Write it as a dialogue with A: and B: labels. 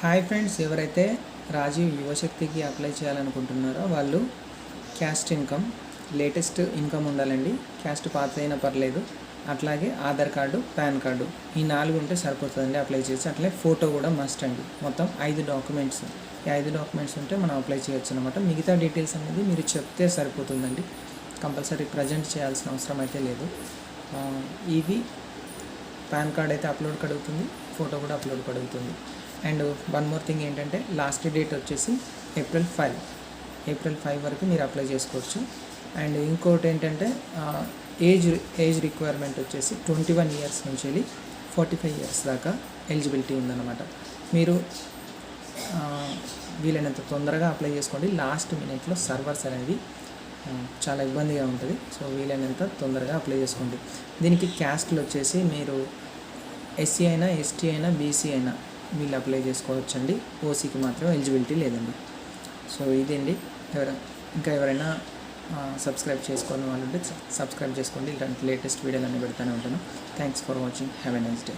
A: Hi friends, ఎవరైతే Rajiv యువశక్తికి apply చేయాలనుకుంటున్నారో వాళ్ళు క్యాస్ట్ ఇన్కమ్, లేటెస్ట్ ఇన్కమ్ ఉండాలండి. క్యాస్ట్ పాత అయినా పర్లేదు. అట్లాగే ఆధార్ కార్డు, పాన్ కార్డు, ఈ 4 ఉంటే సరిపోతుందండి అప్లై చేసి. అట్లే ఫోటో కూడా మస్ట్ అండి. మొత్తం 5 డాక్యుమెంట్స్. ఈ 5 డాక్యుమెంట్స్ ఉంటే మనం అప్లై చేయొచ్చు అనమాట. మిగతా డీటెయిల్స్ అనేది మీరు చెప్తే సరిపోతుందండి. కంపల్సరీ ప్రజెంట్ చేయాల్సిన అవసరం అయితే లేదు. ఇవి పాన్ కార్డ్ అయితే అప్లోడ్కి అడుగుతుంది, ఫోటో కూడా అప్లోడ్కి అడుగుతుంది. అండ్ వన్ మోర్ థింగ్ ఏంటంటే లాస్ట్ డేట్ వచ్చేసి ఏప్రిల్ 5 వరకు మీరు అప్లై చేసుకోవచ్చు. అండ్ ఇంకోటి ఏంటంటే ఏజ్ రిక్వైర్మెంట్ వచ్చేసి 21 ఇయర్స్ నుంచి వెళ్ళి 45 ఇయర్స్ దాకా ఎలిజిబిలిటీ ఉందన్నమాట. మీరు వీలైనంత తొందరగా అప్లై చేసుకోండి. లాస్ట్ మినిట్లో సర్వర్స్ అనేది చాలా ఇబ్బందిగా ఉంటుంది. సో వీలైనంత తొందరగా అప్లై చేసుకోండి. దీనికి క్యాస్ట్లు వచ్చేసి మీరు ఎస్సీ అయినా, ఎస్టీ అయినా, బీసీ అయినా వీళ్ళు అప్లై చేసుకోవచ్చండి. ఓసీకి మాత్రం ఎలిజిబిలిటీ లేదండి. సో ఇదండి. ఇంకా ఎవరైనా సబ్స్క్రైబ్ చేసుకోని వాళ్ళు ఉంటే సబ్స్క్రైబ్ చేసుకోండి. ఇలాంటి లేటెస్ట్ వీడియోలు అన్నీ పెడతానే ఉంటాను. Thanks for watching. Have a nice day.